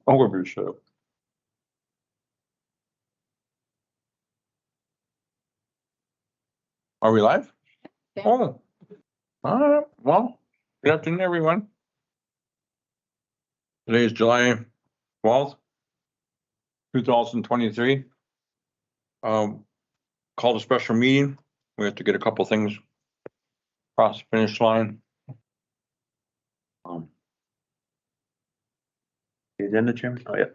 Overview show. Are we live? Yeah. Oh, well, good afternoon, everyone. Today is July 12th, 2023. Called a special meeting. We have to get a couple things across the finish line. The agenda, Chairman? Oh, yeah.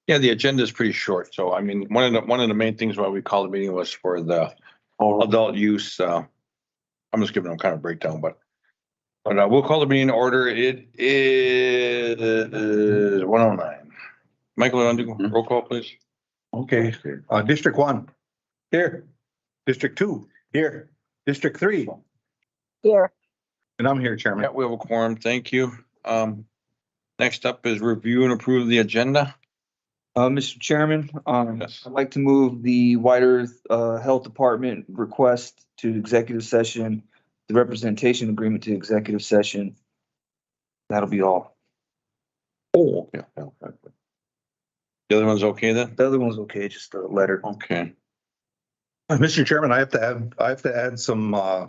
Yeah, the agenda is pretty short. So, I mean, one of the main things why we called the meeting was for the adult use. I'm just giving them kind of breakdown, but we'll call the meeting in order. It is 1:09. Michael, you want to do roll call, please? Okay, District 1, here. District 2, here. District 3, Here. and I'm here, Chairman. Yeah, we have a quorum. Thank you. Next up is review and approve the agenda. Mr. Chairman, Yes. I'd like to move the White Earth Health Department request to executive session, the representation agreement to executive session. That'll be all. Oh, yeah. The other one's okay then? The other one's okay, just a letter. Okay. Mr. Chairman, I have to add some, I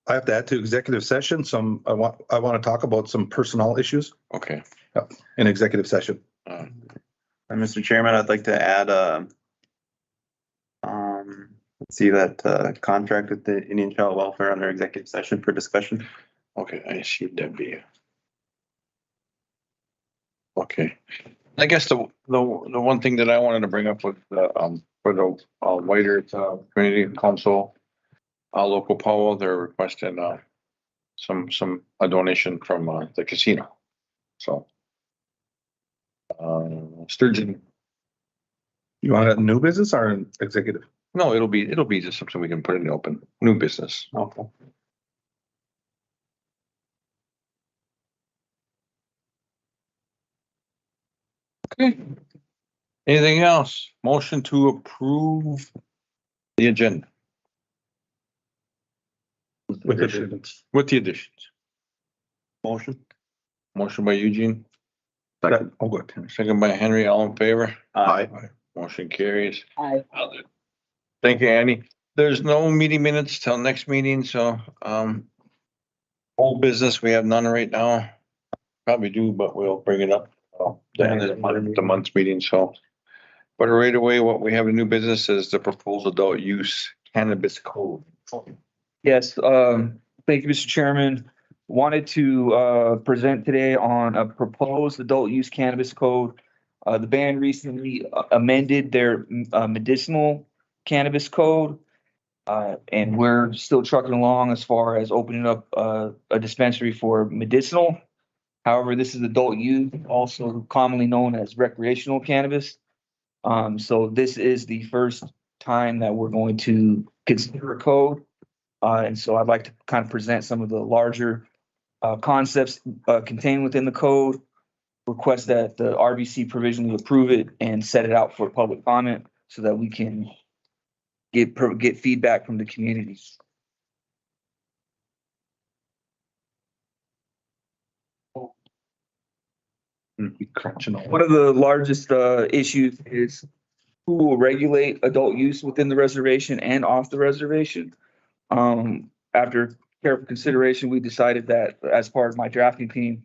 have to add to executive session some, I want to talk about some personnel issues Okay. in executive session. And Mr. Chairman, I'd like to add, let's see that, contract with the Indian Child Welfare under executive session for discussion. Okay, I see Debbie. Okay. I guess the one thing that I wanted to bring up with for the White Earth Community Council, local power, they're requesting some a donation from the casino. So Sturgeon. You want a new business or an executive? No, it'll be just something we can put in the open, new business. Okay. Okay. Anything else? Motion to approve the agenda With additions. with the additions. Motion. Motion by Eugene, Oh, good. second by Henry, all in favor? Aye. Motion carries. Aye. Thank you, Annie. There's no meeting minutes till next meeting, so, whole business, we have none right now. Probably do, but we'll bring it up, the end of the month's meeting, so. But right away, what we have a new business is the proposed adult use cannabis code. Yes, thank you, Mr. Chairman. Wanted to present today on a proposed adult use cannabis code. The band recently amended their medicinal cannabis code. And we're still trucking along as far as opening up a dispensary for medicinal. However, this is adult use, also commonly known as recreational cannabis. So this is the first time that we're going to consider a code. And so I'd like to kind of present some of the larger concepts contained within the code. Request that the RBC provisionally approve it and set it out for public comment so that we can get feedback from the community. One of the largest issues is who will regulate adult use within the reservation and off the reservation. After careful consideration, we decided that, as part of my drafting team,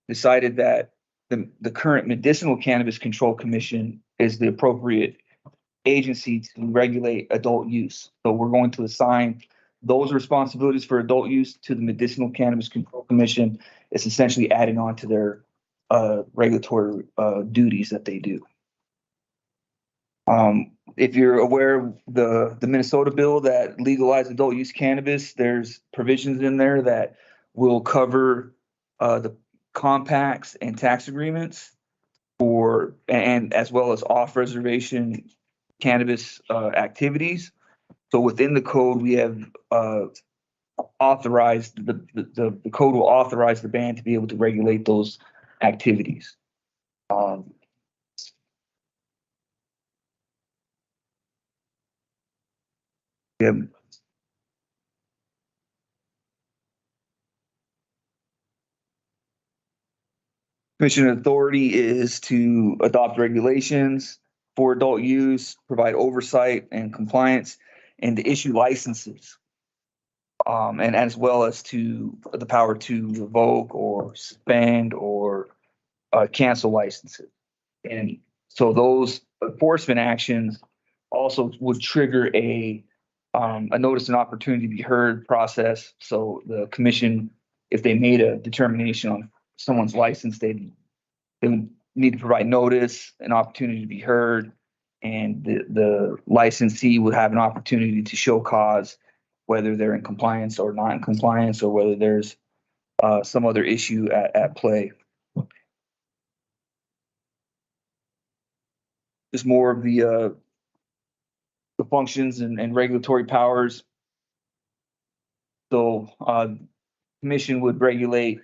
decided that the current Medicinal Cannabis Control Commission is the appropriate agency to regulate adult use. So we're going to assign those responsibilities for adult use to the Medicinal Cannabis Control Commission. It's essentially adding on to their regulatory duties that they do. If you're aware of the Minnesota bill that legalized adult use cannabis, there's provisions in there that will cover the compacts and tax agreements and as well as off-reservation cannabis activities. So within the code, we have authorized the code will authorize the band to be able to regulate those activities. Yeah. Commission authority is to adopt regulations for adult use, provide oversight and compliance, and to issue licenses. And as well as to the power to revoke or suspend or cancel licenses. And so those enforcement actions also would trigger a notice and opportunity to be heard process. So the commission, if they made a determination on someone's license, they would need to provide notice, an opportunity to be heard, and the licensee would have an opportunity to show cause, whether they're in compliance or not in compliance, or whether there's some other issue at play. Just more of the functions and regulatory powers. So commission would regulate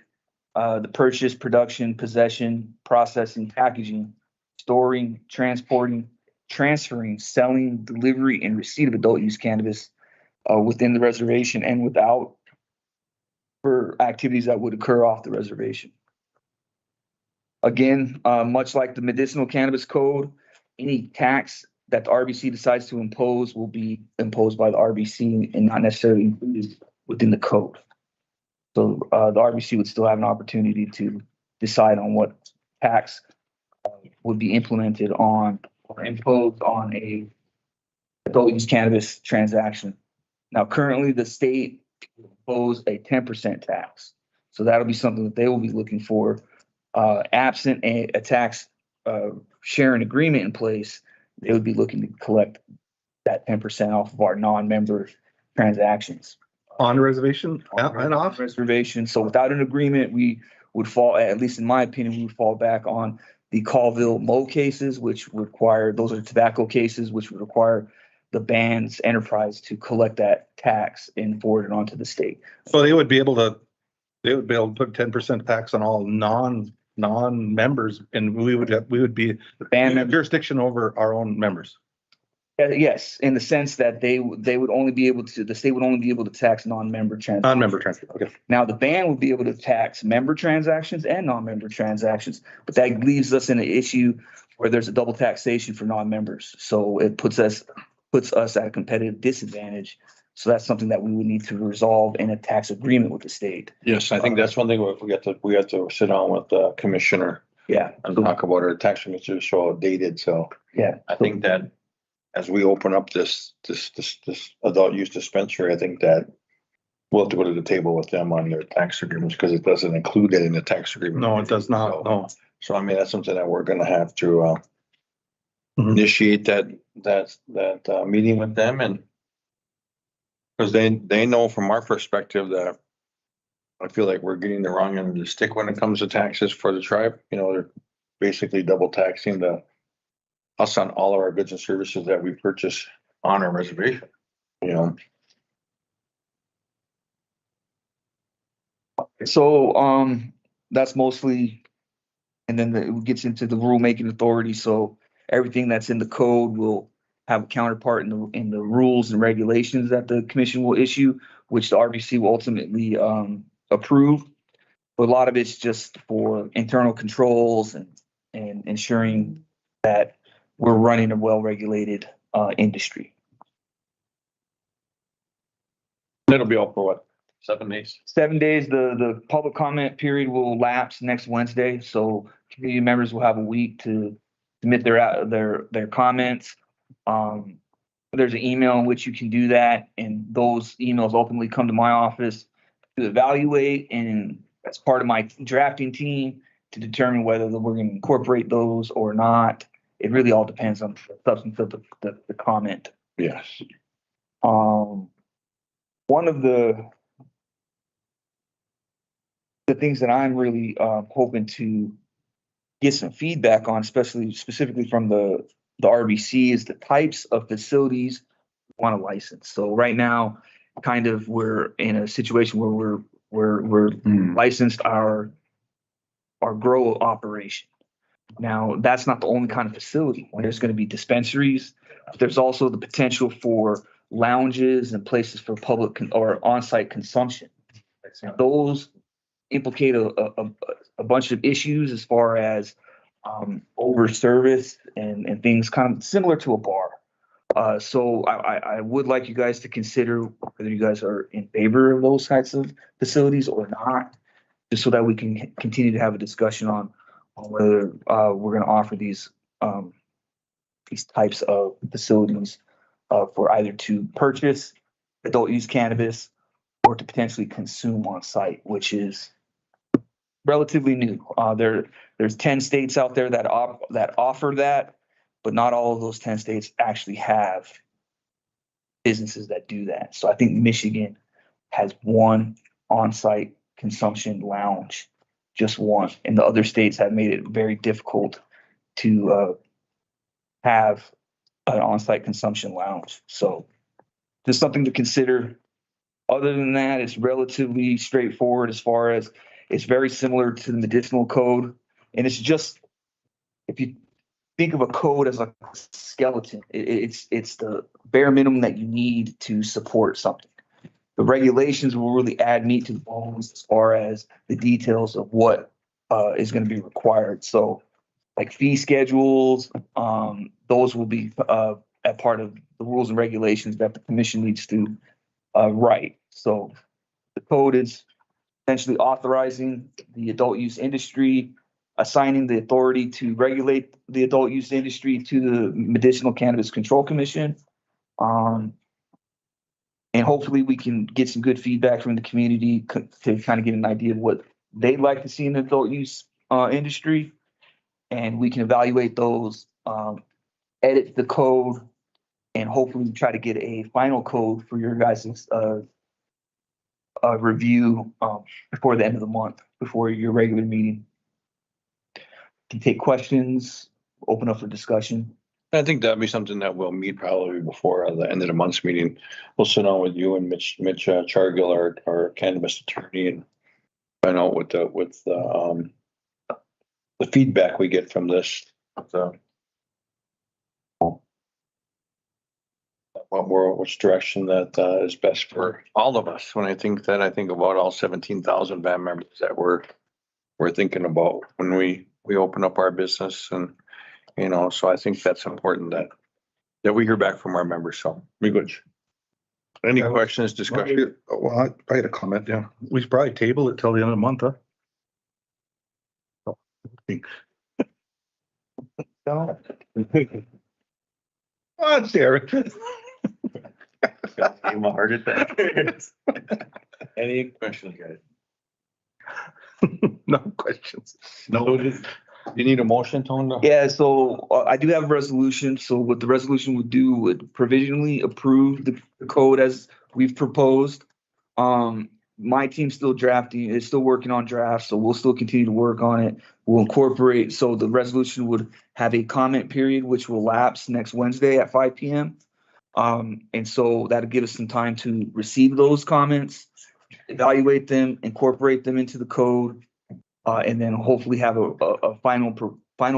the purchase, production, possession, processing, packaging, storing, transporting, transferring, selling, delivery, and receipt of adult use cannabis within the reservation and without, for activities that would occur off the reservation. Again, much like the medicinal cannabis code, any tax that the RBC decides to impose will be imposed by the RBC and not necessarily included within the code. So the RBC would still have an opportunity to decide on what tax would be implemented on or imposed on a adult use cannabis transaction. Now, currently, the state will impose a 10% tax. So that'll be something that they will be looking for. Absent a tax sharing agreement in place, they would be looking to collect that 10% off of our non-member transactions. On reservation and off? Reservation. So without an agreement, we would fall, at least in my opinion, we would fall back on the Colville Mo cases, which require, those are tobacco cases, which would require the band's enterprise to collect that tax and forward it onto the state. So they would be able to put 10% tax on all non-members, and we would be The band have jurisdiction over our own members. Yes, in the sense that they would only be able to, the state would only be able to tax non-member transactions. Non-member transfer, okay. Now, the ban would be able to tax member transactions and non-member transactions, but that leaves us in an issue where there's a double taxation for non-members. So it puts us at a competitive disadvantage. So that's something that we would need to resolve in a tax agreement with the state. Yes, I think that's one thing we have to sit down with the commissioner Yeah. and talk about our tax commissioner so outdated. So Yeah. I think that as we open up this adult use dispensary, I think that we'll have to go to the table with them on their tax agreements because it doesn't include it in the tax agreement. No, it does not, no. So I mean, that's something that we're gonna have to Mhm. initiate that meeting with them, and because they know from our perspective that I feel like we're getting the wrong end of the stick when it comes to taxes for the tribe. You know, they're basically double taxing us on all of our goods and services that we purchase on our reservation, you know. So that's mostly, and then it gets into the rulemaking authority. So everything that's in the code will have a counterpart in the rules and regulations that the commission will issue, which the RBC will ultimately approve. But a lot of it's just for internal controls and ensuring that we're running a well-regulated industry. It'll be up for what, 7 days? 7 days, the public comment period will lapse next Wednesday, so community members will have a week to submit their comments. There's an email in which you can do that, and those emails ultimately come to my office to evaluate, and as part of my drafting team to determine whether we're going to incorporate those or not. It really all depends on the substance of the comment. Yes. One of the things that I'm really hoping to get some feedback on, specifically from the RBC, is the types of facilities we want to license. So right now, kind of we're in a situation where we're licensed our grow operation. Now, that's not the only kind of facility. There's going to be dispensaries. There's also the potential for lounges and places for public or on-site consumption. Those implicate a a bunch of issues as far as over service and things kind of similar to a bar. So I would like you guys to consider whether you guys are in favor of those types of facilities or not, just so that we can continue to have a discussion on whether we're going to offer these types of facilities for either to purchase adult use cannabis or to potentially consume on site, which is relatively new. There's 10 states out there that offer that, but not all of those 10 states actually have businesses that do that. So I think Michigan has one on-site consumption lounge, just one, and the other states have made it very difficult to have an on-site consumption lounge. So just something to consider. Other than that, it's relatively straightforward as far as it's very similar to the medicinal code. And it's just, if you think of a code as a skeleton, it's the bare minimum that you need to support something. The regulations will really add meat to the bones as far as the details of what is going to be required. So like fee schedules, those will be a part of the rules and regulations that the commission needs to write. So the code is essentially authorizing the adult use industry, assigning the authority to regulate the adult use industry to the Medicinal Cannabis Control Commission. And hopefully we can get some good feedback from the community to kind of get an idea of what they'd like to see in the adult use industry. And we can evaluate those, edit the code, and hopefully try to get a final code for your guys' review before the end of the month, before your regular meeting. Can take questions, open up for discussion. I think that'd be something that we'll meet probably before the end of the month's meeting. We'll sit down with you and Mitch Chargill, our cannabis attorney, and find out what the feedback we get from this. So, which direction that is best for all of us. When I think about all 17,000 band members that we're thinking about when we open up our business, and so I think that's important that we hear back from our members. So we good. Any questions, discussion? Well, I had a comment, yeah. We should probably table it till the end of the month, huh? No. Oh, Sarah. Gave him a heart attack. Any questions, guys? No questions. No. You need a motion, Tone? Yeah, so I do have a resolution. So what the resolution would do would provisionally approve the code as we've proposed. My team's still drafting, is still working on drafts, so we'll still continue to work on it. We'll incorporate, so the resolution would have a comment period, which will lapse next Wednesday at 5 p.m. And so that'll give us some time to receive those comments, evaluate them, incorporate them into the code, and then hopefully have a final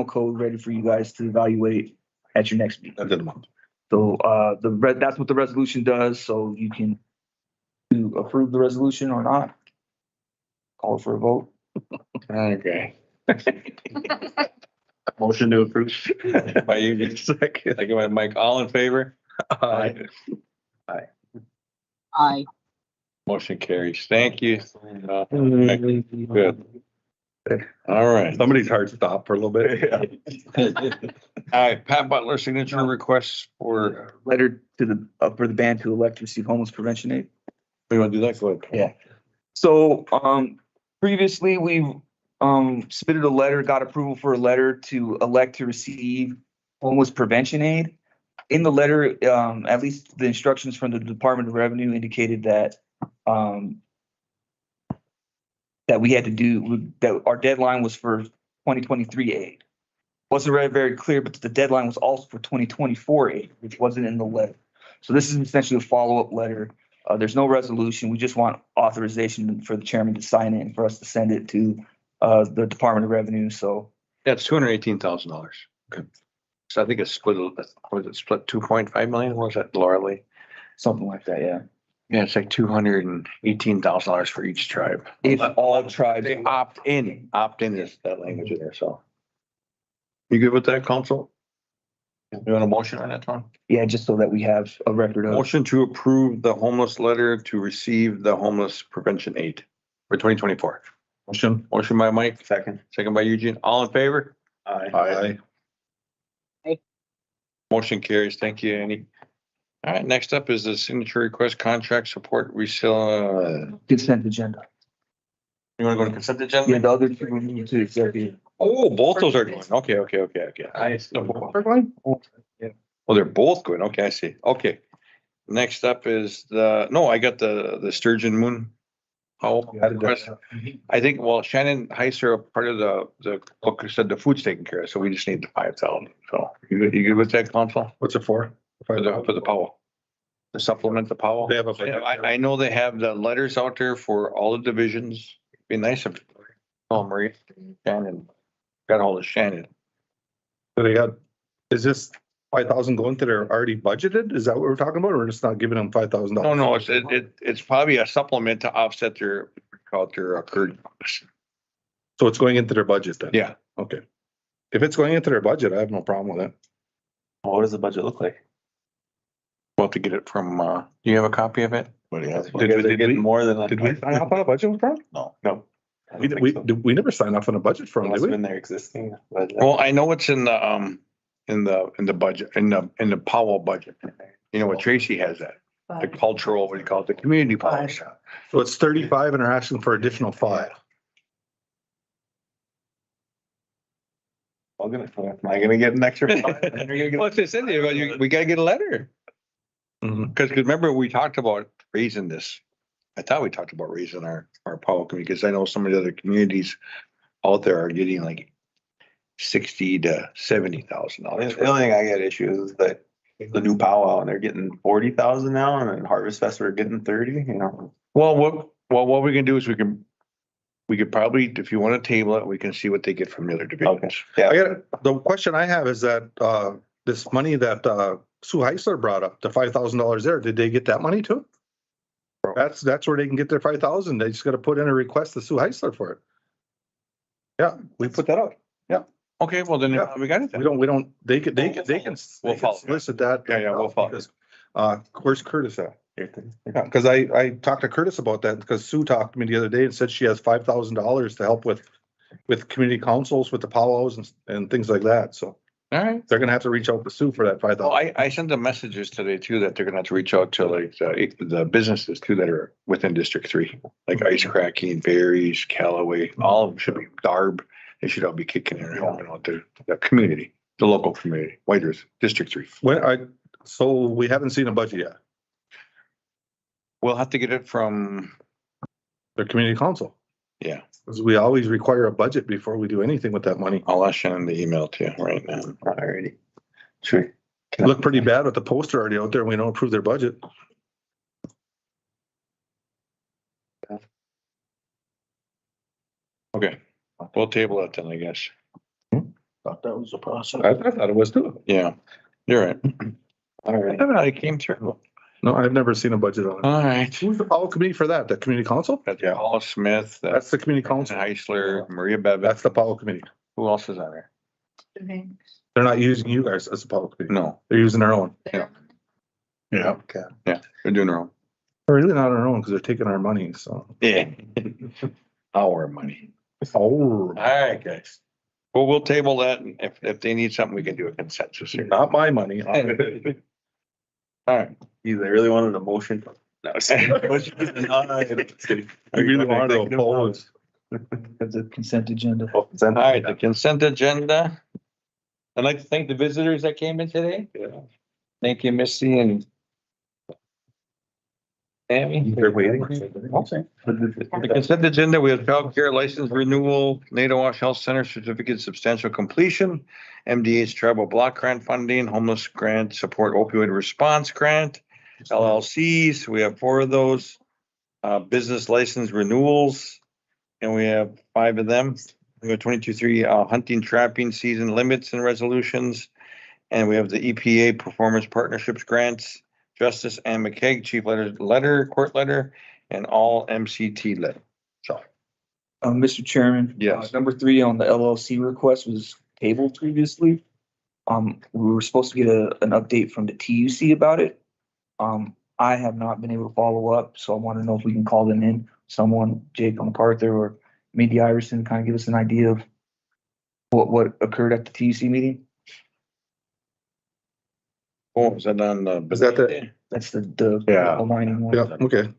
code ready for you guys to evaluate at your next meeting. End of the month. So that's what the resolution does. So you can approve the resolution or not. Call for a vote. Okay. Motion to approve. By you, second. I give my mic. All in favor? Aye. Aye. Motion carries. Thank you. Good. All right. Somebody's heart stopped for a little bit. All right, Pat Butler signature requests for, Letter to for the band to elect to receive homeless prevention aid. we want to do that? Go ahead. Yeah. So, previously we submitted a letter, got approval for a letter to elect to receive homeless prevention aid. In the letter, at least the instructions from the Department of Revenue indicated that that we had to do, that our deadline was for 2023 aid. Wasn't very, very clear, but the deadline was also for 2024 aid, which wasn't in the letter. So this is essentially a follow-up letter. There's no resolution. We just want authorization for the chairman to sign it and for us to send it to the Department of Revenue. So That's $218,000. Okay. So I think it's split, was it split 2.5 million? What was that, Laura Lee? something like that, yeah. Yeah, it's like $218,000 for each tribe. If all tribes, They opt in is that language in there, so. You good with that, council? You want a motion on that, Tom? yeah, just so that we have a record of. Motion to approve the homeless letter to receive the homeless prevention aid for 2024. Motion. Motion by Mike, Second. second by Eugene. All in favor? Aye. Aye. Motion carries. Thank you, Annie. All right, next up is the signature request contract support resale. Consent agenda. You wanna go to consent Yeah, agenda? the other two we need to executive. Oh, both those are going. Okay. Well, they're both going. Okay, I see. Okay. Next up is I got the sturgeon moon. Request. I think, well, Shannon Heiser, part of the book said the food's taken care of, so we just need the 5,000. So you good with that, council? What's it for? For the Powell. The supplement, the Powell. They have a. Yeah, I know they have the letters out there for all the divisions. Be nice if, Marie, Shannon, got hold of Shannon. So they got, is this 5,000 going to their already budgeted? Is that what we're talking about? Or we're just not giving them $5,000? No, it's probably a supplement to offset their occurred. So it's going into their budget then? Yeah. Okay. If it's going into their budget, I have no problem with it. What does the budget look like? We'll have to get it from, do you have a copy of it? What do you have? Did we- Getting more than? Did we sign off on a budget from? No. We never signed off on a budget from, Must did have we? been their existing. budget. Well, I know it's in the budget, in the Powell budget. You know what, Tracy has that, the cultural, what do you call it, the community policy. So it's 35 and they're asking for additional 5. Am I gonna get an extra? five? Well, if it's in there, we gotta get a letter. Mhm. Because remember, we talked about raising this. I thought we talked about raising our Powell community, because I know some of the other communities out there are getting like $60,000 to $70,000. The only thing I get issues is that the new powwow and they're getting 40,000 now, and then Harvest Fest we're getting 30, you know. Well, what we can do is we could probably, if you want to table it, we can see what they get from the other divisions. Yeah. The question I have is that, this money that, Sue Heisler brought up, the $5,000 there, did they get that money too? That's where they can get their 5,000. They just gotta put in a request to Sue Heisler for it. Yeah, we put that out. Okay, well then Yeah. we got it then. We don't, they can We'll follow. solicit that. Yeah, we'll follow. Because, where's Curtis at? Yeah, cause I talked to Curtis about that because Sue talked to me the other day and said she has $5,000 to help with community councils, with the powwows and things like that. So All right. they're gonna have to reach out to Sue for that Well, 5,000. I sent them messages today too, that they're gonna have to reach out to like the businesses too that are within District 3, like Ice Cracking, Berries, Callaway, all of them should be Darb. They should all be kicking in and helping out the community, the local community, Whitehurst, District 3. So we haven't seen a budget yet, We'll have to get it from, their community council. yeah, Cause we always require a budget before we do anything with that money. I'll ask Shannon the email to you right now. Alrighty. Sure. Look pretty bad with the poster already out there. We don't approve their budget. Okay, we'll table it then, I guess. Thought that was a process. I thought it was too. Yeah, you're right. I Alright. haven't really came through. No, I've never seen a budget on it. All right. Who's the Powell committee for that? The community council? Got Paul Smith, That's the community council. Heisler, Maria Bevan. That's the Powell committee. Who else is on there? They're not using you guys as a Powell committee. No. They're using their own. Yeah. Okay. Yeah, they're doing their own. They're really not on their own because they're taking our money, so. Yeah. Our money. Oh. All right, guys. Well, we'll table that. And if they need something, we can do a consensus here. Not my money. All right. You really wanted a motion? No. I really wanted to oppose. That's a consent agenda. All right, the consent agenda. I'd like to thank the visitors that came in today. Thank you, Missy and Tammy. They're waiting. The consent agenda, we have childcare license renewal, Nato Wash Health Center certificate substantial completion, MDH travel block grant funding, homeless grant support opioid response grant, LLCs, we have 4 of those, business license renewals, and we have 5 of them. We have 22-3 hunting, trapping season limits and resolutions, and we have the EPA performance partnerships grants, Justice Ann McKeag, chief court letter, and all MCT letter. So, Mr. Chairman. Yes. Number 3 on the LLC request was tabled previously. We were supposed to get an update from the TUC about it. I have not been able to follow up, so I want to know if we can call them in, someone, Jake MacArthur or Mindy Iverson, kind of give us an idea of what occurred at the TUC meeting. oh, is that on the? Is that the- That's the Yeah. aligning one. Yeah, okay.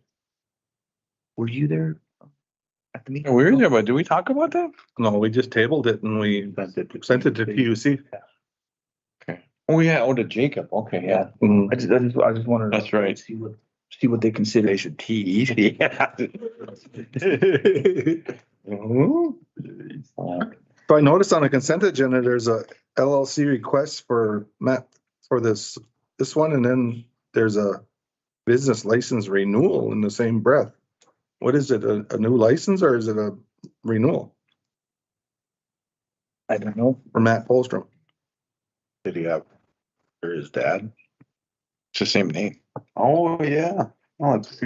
Were you there at the meeting? We were there, but did we talk about that? No, we just tabled it and we sent it to PUC. Oh, yeah, oh, to Jacob, okay, yeah. Mm. I just wanted to. That's right. See what they consider. They should TE. So I noticed on the consent agenda, there's a LLC request for Matt for this one, and then there's a business license renewal in the same breath. What is it? A new license or is it a renewal I don't know. for Matt Polstrom? Did he have, or his dad? It's the same name. Oh, yeah. Oh, it's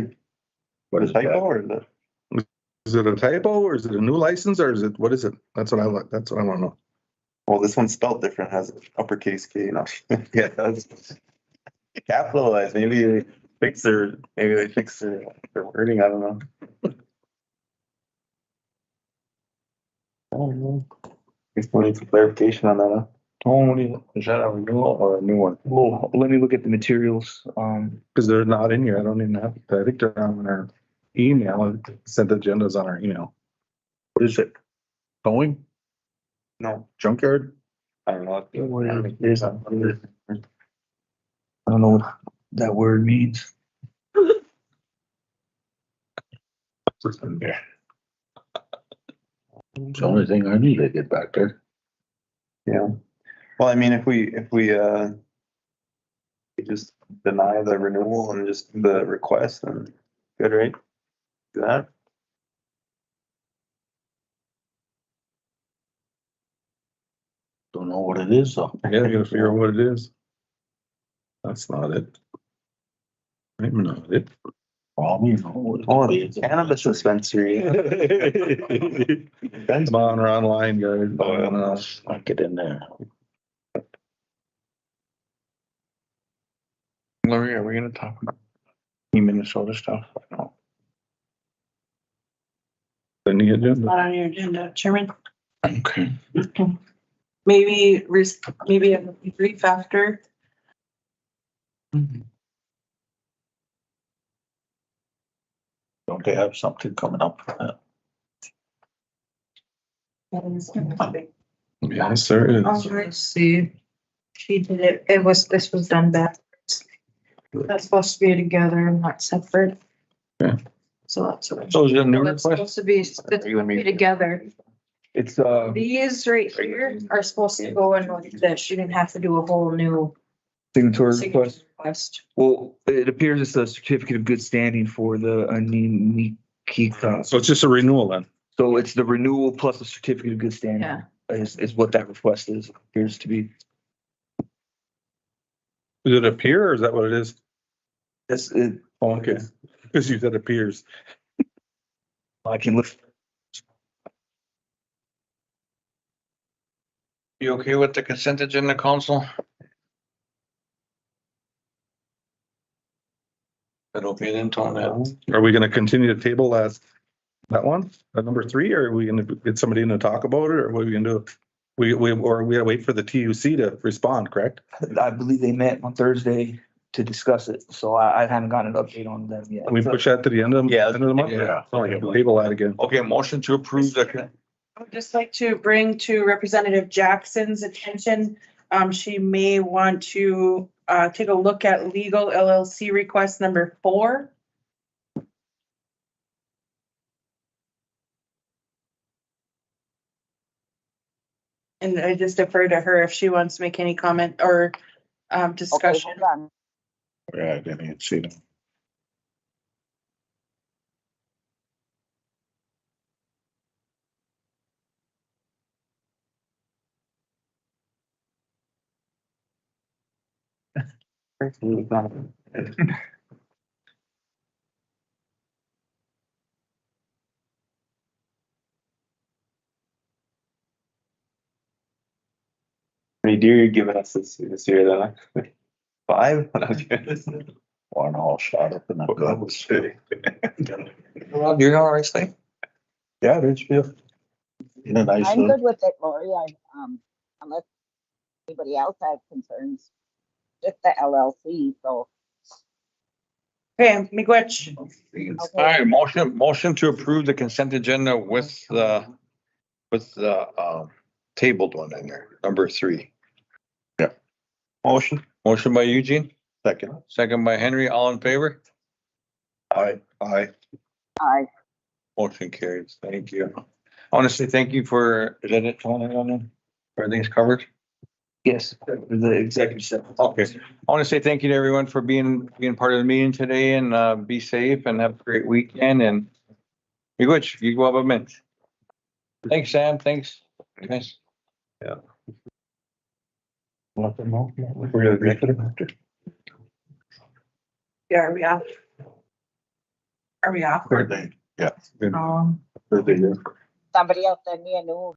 what is typo or is it? Is it a typo or is it a new license or is it, what is it? That's what I want to know. Well, this one's spelled different, has uppercase K, no. Yeah, that's capitalized. Maybe they fix their wording, I don't know. I don't know. Guess we'll need some clarification on that, huh? Tony, is that a renewal or a new one? Well, let me look at the materials. Because they're not in here. I don't even have, I think they're on our email. Sent agendas on our email. What is it? Towing? No, Junkyard? I don't know. I don't know what that word means. What's in there? It's the only thing I need to get back there. Yeah. Well, I mean, if we just deny the renewal and just the request, then good, right? Do that. Don't know what it is though. Yeah, I gotta figure out what it is. That's not it. Maybe not it. Well, you know what it Oh, is. cannabis dispensary. Come on, we're online, guys. I'll get in there. Larry, are we gonna talk about Minnesota stuff? No. Then you get Not on your agenda, Chairman. Okay. Maybe maybe a brief after. Don't they have something coming up? Yes, there is. Let's see. She did it. This was done backwards. That's supposed to be together, not separate. Yeah. So that's what. So is it a new It's request? supposed to be, it's supposed to be together. It's These right here are supposed to go in with this. You didn't have to do a whole new signatory signature request. request. Well, it appears it's a certificate of good standing for the Anikika. So it's just a renewal then. So it's the renewal plus a certificate of good standing. Yeah. Is what that request is, appears to be. Does it appear or is that what it is? That's it. Oh, okay. Because you said appears. I can look. You okay with the consent agenda, council? That okay then, Tony? Are we gonna continue to table that one, number 3, or are we gonna get somebody in to talk about it, or what are we gonna do? Or we gotta wait for the TUC to respond, correct? I believe they met on Thursday to discuss it, so I haven't gotten an update on them yet. Can we push that to the end of Yeah. the month? Yeah. Table that again. Okay, motion to approve the, I would just like to bring to Representative Jackson's attention, she may want to, take a look at legal LLC request number 4. And I just defer to her if she wants to make any comment or, discussion. Yeah, I didn't even see them. How many deer you giving us this year then? 5? One all shot up in the gut. You're all right, Slade? Yeah, Ridgefield. In a nice I'm little, good with it, Lori. Unless anybody else has concerns, just the LLC, so. Okay, Miigwetch, All right, motion to approve the consent agenda with the tabled one in there, number 3. Motion. Motion by Eugene, second. second by Henry, all in favor? Aye. Aye. I, Motion carries. Thank you. I want to say thank you for, is that it, Tony, on there? Everything's covered? Yes, the executive session. Okay. I want to say thank you to everyone for being part of the meeting today, and be safe and have a great weekend, and you go have a minute. Thanks, Sam. Thanks. Guys. Nothing more? We're gonna make it after. yeah, are we off? Are we off? Birthday. Yeah. Um, Birthday. somebody else send me a new